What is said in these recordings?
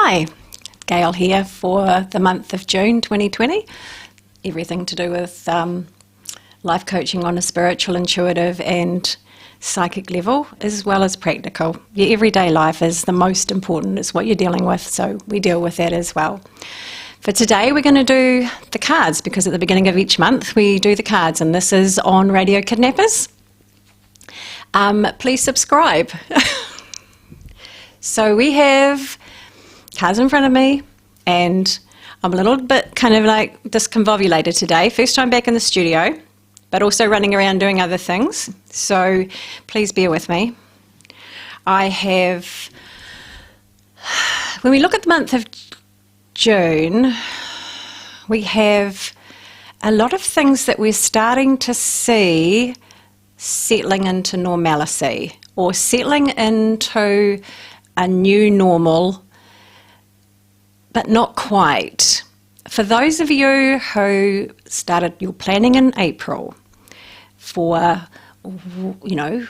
Hi, Gail here for the month of June 2020. Everything to do with life coaching on a spiritual, intuitive and psychic level, as well as practical. Your everyday life is the most important. It's what you're dealing with, so we deal with that as well. For today, we're going to do the cards, because at the beginning of each month we do the cards, and this is on Radio Kidnappers. Please subscribe. So we have cards in front of me, and I'm a little bit kind of like discombobulated today. First time back in the studio, but also running around doing other things. So please bear with me. I have, when we look at the month of June, we have a lot of things that we're starting to see settling into normalcy, or settling into a new normal, but not quite. For those of you who started your planning in April for, you know,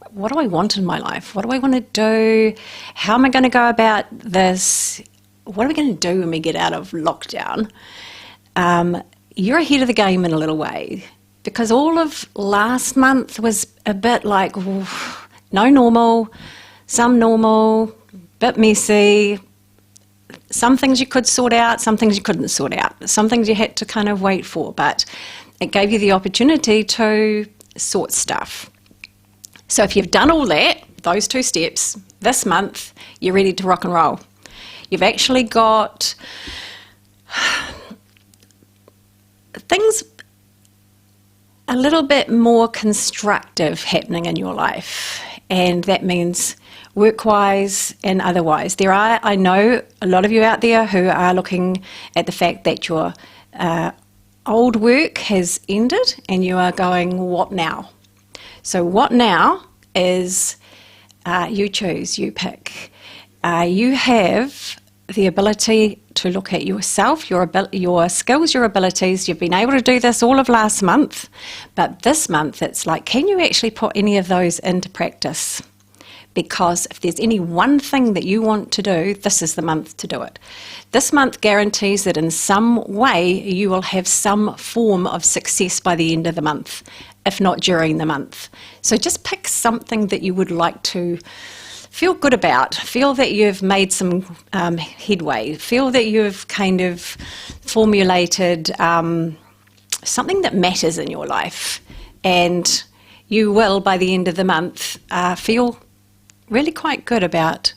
what do I want in my life? What do I want to do? How am I going to go about this? What are we going to do when we get out of lockdown? You're ahead of the game in a little way, because all of last month was a bit like, no normal, some normal, bit messy. Some things you could sort out, some things you couldn't sort out. Some things you had to kind of wait for, but it gave you the opportunity to sort stuff. So if you've done all that, those two steps, this month, you're ready to rock and roll. You've actually got things a little bit more constructive happening in your life, and that means work-wise and otherwise. There are, I know, a lot of you out there who are looking at the fact that your old work has ended and you are going, what now? So what now is you choose, you pick. You have the ability to look at yourself, your skills, your abilities. You've been able to do this all of last month, but this month it's like, can you actually put any of those into practice? Because if there's any one thing that you want to do, this is the month to do it. This month guarantees that in some way you will have some form of success by the end of the month, if not during the month. So just pick something that you would like to feel good about, feel that you've made some headway, feel that you've kind of formulated something that matters in your life, and you will, by the end of the month, feel really quite good about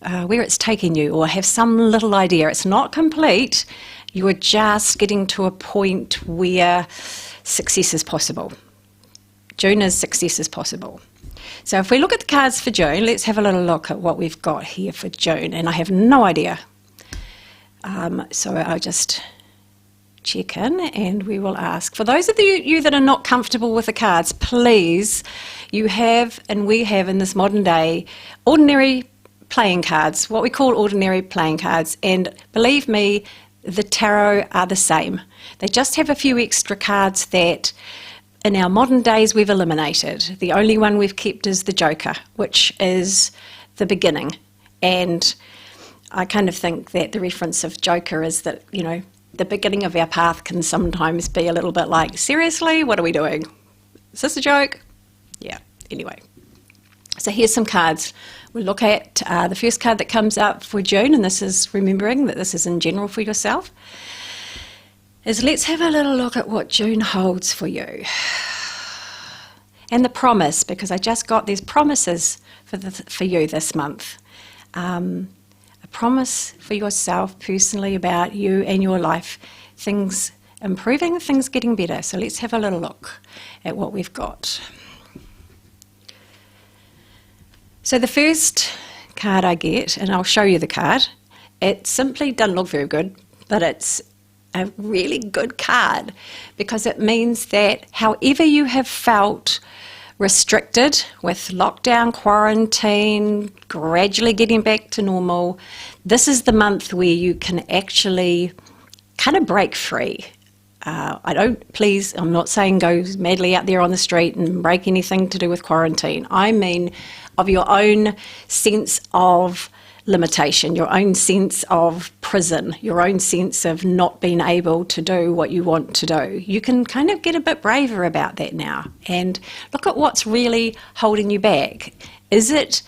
where it's taking you, or have some little idea. It's not complete, you are just getting to a point where success is possible. June is success is possible. So if we look at the cards for June, let's have a little look at what we've got here for June, and I have no idea. So I'll just check in and we will ask. For those of you that are not comfortable with the cards, please, you have, and we have in this modern day, ordinary playing cards, what we call ordinary playing cards, and believe me, the tarot are the same. They just have a few extra cards that in our modern days we've eliminated. The only one we've kept is the Joker, which is the beginning. And I kind of think that the reference of Joker is that, you know, the beginning of our path can sometimes be a little bit like, seriously, what are we doing? Is this a joke? Yeah, anyway. So here's some cards. We'll look at the first card that comes up for June, and this is remembering that this is in general for yourself, is let's have a little look at what June holds for you. And the promise, because I just got these promises for you this month. A promise for yourself personally about you and your life. Things improving, things getting better. So let's have a little look at what we've got. So the first card I get, and I'll show you the card, it simply doesn't look very good, but it's a really good card, because it means that however you have felt restricted with lockdown, quarantine, gradually getting back to normal, this is the month where you can actually kind of break free. I'm not saying go madly out there on the street and break anything to do with quarantine. I mean of your own sense of limitation, your own sense of prison, your own sense of not being able to do what you want to do. You can kind of get a bit braver about that now and look at what's really holding you back. Is it,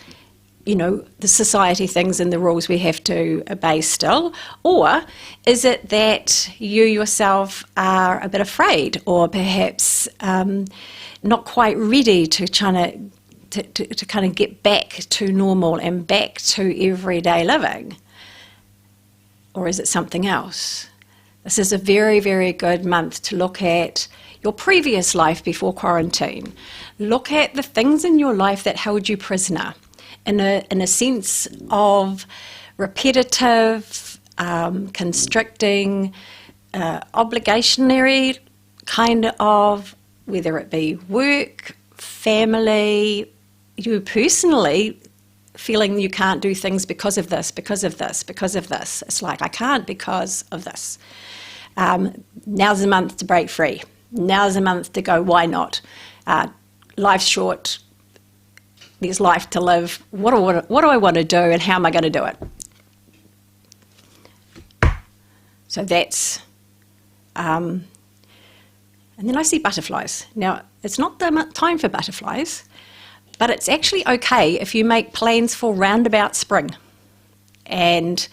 the society things and the rules we have to obey still? Or is it that you yourself are a bit afraid or perhaps not quite ready to to kind of get back to normal and back to everyday living? Or is it something else? This is a very, very good month to look at your previous life before quarantine. Look at the things in your life that held you prisoner in a sense of repetitive, constricting, obligationary kind of, whether it be work, family, you personally feeling you can't do things because of this, because of this, because of this. It's like, I can't because of this. Now's the month to break free. Now's the month to go, why not? Life's short. There's life to live. What do I want to do and how am I going to do it? So that's... and then I see butterflies. Now, it's not the time for butterflies, but it's actually okay if you make plans for roundabout spring. And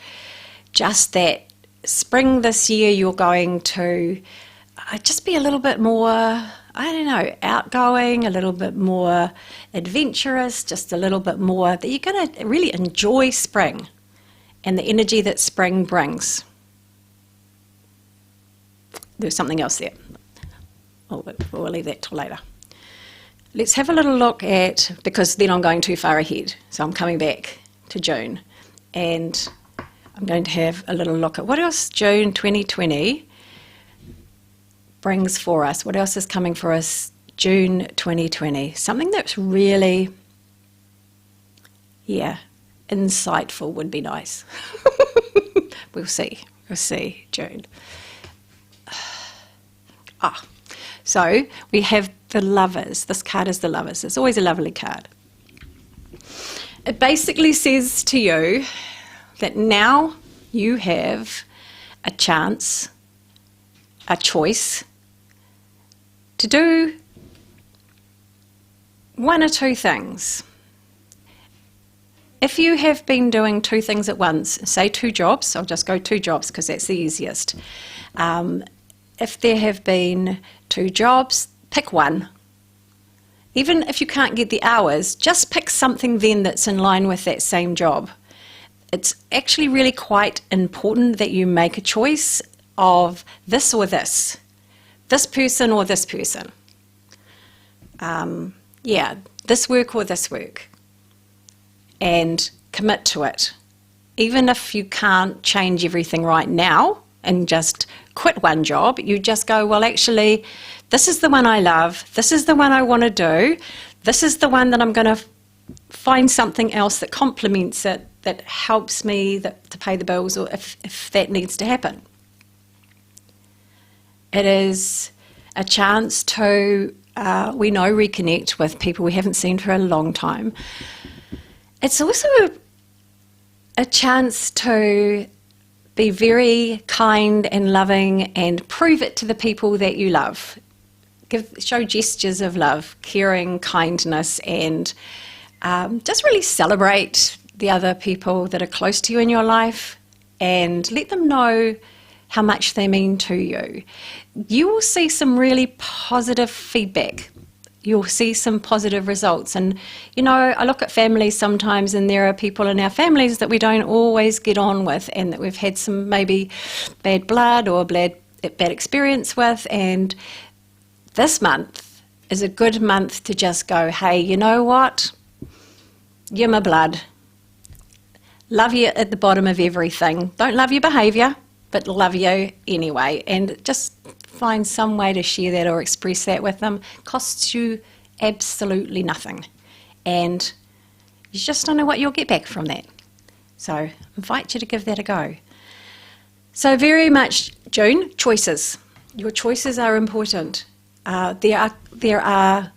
just that spring this year, you're going to just be a little bit more, outgoing, a little bit more adventurous, just a little bit more, that you're going to really enjoy spring and the energy that spring brings. There's something else there. We'll leave that till later. Let's have a little look at, because then I'm going too far ahead, so I'm coming back to June, and I'm going to have a little look at what else June 2020 brings for us. What else is coming for us June 2020? Something that's really, insightful would be nice. We'll see, June. So we have the Lovers. This card is the Lovers. It's always a lovely card. It basically says to you that now you have a chance, a choice, to do one or two things. If you have been doing two things at once, say 2 jobs, I'll just go 2 jobs because that's the easiest. If there have been 2 jobs, pick one. Even if you can't get the hours, just pick something then that's in line with that same job. It's actually really quite important that you make a choice of this or this person or this person. This work or this work. And commit to it. Even if you can't change everything right now and just quit one job, you just go, well, actually, this is the one I love, this is the one I want to do, this is the one that I'm going to find something else that complements it, that helps me to pay the bills, or if that needs to happen. It is a chance to, reconnect with people we haven't seen for a long time. It's also a chance to be very kind and loving and prove it to the people that you love. Show gestures of love, caring, kindness, and just really celebrate the other people that are close to you in your life and let them know how much they mean to you. You will see some really positive feedback. You'll see some positive results. And, I look at families sometimes, and there are people in our families that we don't always get on with and that we've had some maybe bad blood or bad experience with. And this month is a good month to just go, hey, you know what? You're my blood. Love you at the bottom of everything. Don't love your behaviour, but love you anyway. And just find some way to share that or express that with them. Costs you absolutely nothing. And you just don't know what you'll get back from that. So I invite you to give that a go. So very much, June, choices. Your choices are important. There are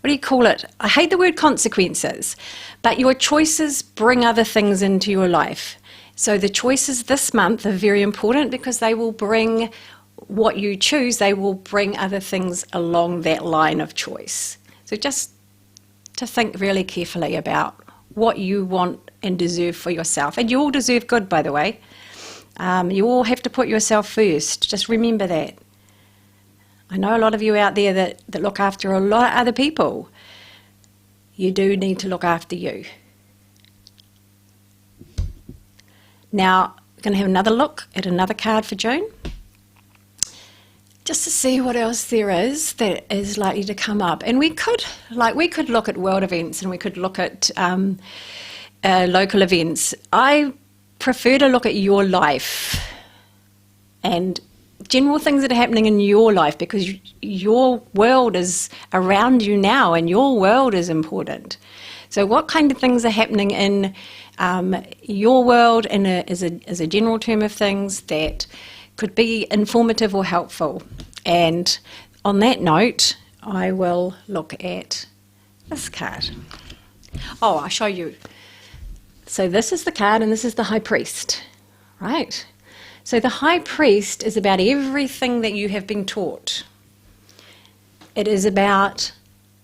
what do you call it? I hate the word consequences, but your choices bring other things into your life. So the choices this month are very important because they will bring what you choose, they will bring other things along that line of choice. So just to think really carefully about what you want and deserve for yourself. And you all deserve good, by the way. You all have to put yourself first. Just remember that. I know a lot of you out there that look after a lot of other people. You do need to look after you. Now, we're going to have another look at another card for June, just to see what else there is that is likely to come up. And we could look at world events, and we could look at local events. I prefer to look at your life and general things that are happening in your life, because your world is around you now and your world is important. So what kind of things are happening in your world as a general term of things that could be informative or helpful? And on that note, I will look at this card. Oh, I'll show you. So this is the card, and this is the High Priest, right? So the High Priest is about everything that you have been taught. It is about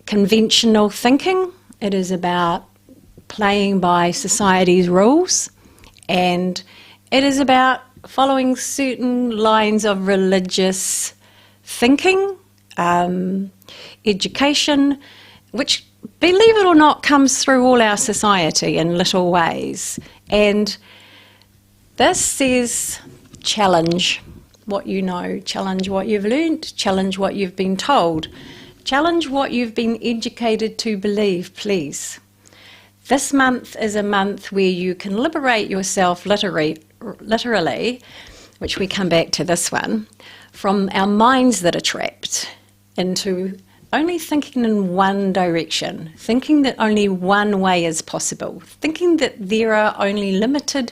conventional thinking. It is about playing by society's rules. And it is about following certain lines of religious thinking, education, which, believe it or not, comes through all our society in little ways. And this says challenge what you know, challenge what you've learnt, challenge what you've been told, challenge what you've been educated to believe, please. This month is a month where you can liberate yourself literally, which we come back to this one, from our minds that are trapped into only thinking in one direction, thinking that only one way is possible, thinking that there are only limited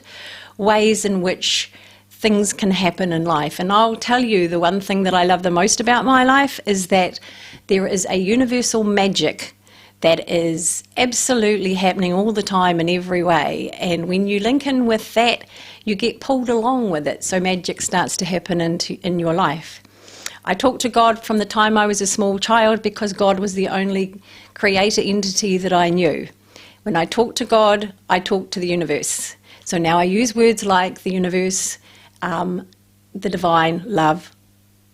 ways in which things can happen in life. And I'll tell you, the one thing that I love the most about my life is that there is a universal magic that is absolutely happening all the time in every way. And when you link in with that, you get pulled along with it. So magic starts to happen in your life. I talked to God from the time I was a small child because God was the only creator entity that I knew. When I talked to God, I talked to the universe. So now I use words like the universe, the divine, love,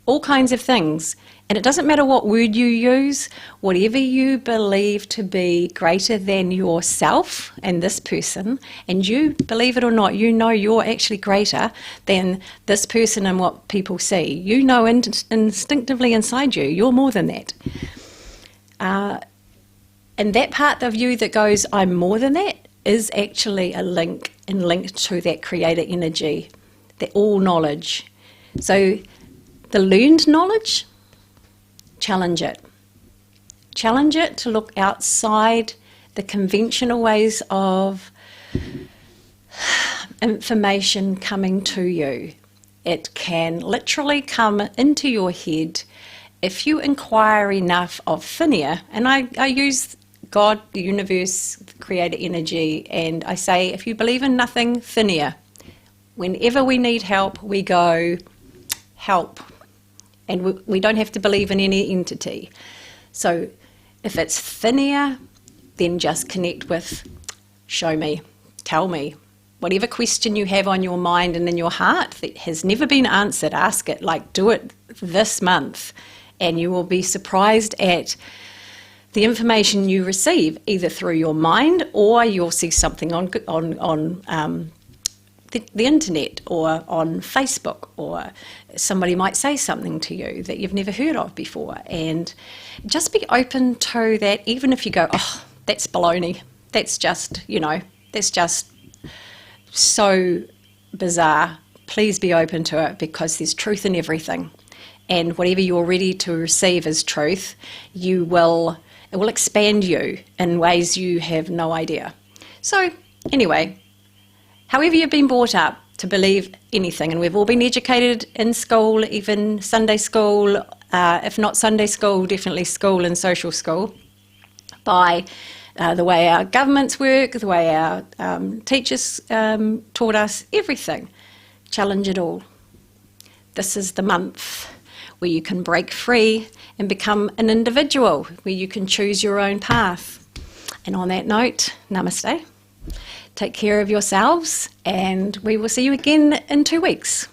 all kinds of things. And it doesn't matter what word you use, whatever you believe to be greater than yourself and this person, and you, believe it or not, you know you're actually greater than this person and what people see. You know instinctively inside you, you're more than that. And that part of you that goes, I'm more than that, is actually a link and linked to that creator energy, that all knowledge. So the learned knowledge, challenge it. Challenge it to look outside the conventional ways of information coming to you. It can literally come into your head if you inquire enough of thin air. And I use God, the universe, the creator energy, and I say, if you believe in nothing, thin air. Whenever we need help, we go, help. And we don't have to believe in any entity. So if it's thin air, then just connect with, show me, tell me. Whatever question you have on your mind and in your heart that has never been answered, ask it. Like, do it this month. And you will be surprised at the information you receive, either through your mind or you'll see something on the internet or on Facebook, or somebody might say something to you that you've never heard of before. And just be open to that, even if you go, oh, that's baloney. That's just, that's just so bizarre. Please be open to it, because there's truth in everything. And whatever you're ready to receive as truth, it will expand you in ways you have no idea. So anyway, however you've been brought up to believe anything, and we've all been educated in school, even Sunday school, if not Sunday school, definitely school and social school. by the way our governments work, the way our teachers taught us, everything. Challenge it all. This is the month where you can break free and become an individual, where you can choose your own path. And on that note, namaste. Take care of yourselves, and we will see you again in 2 weeks.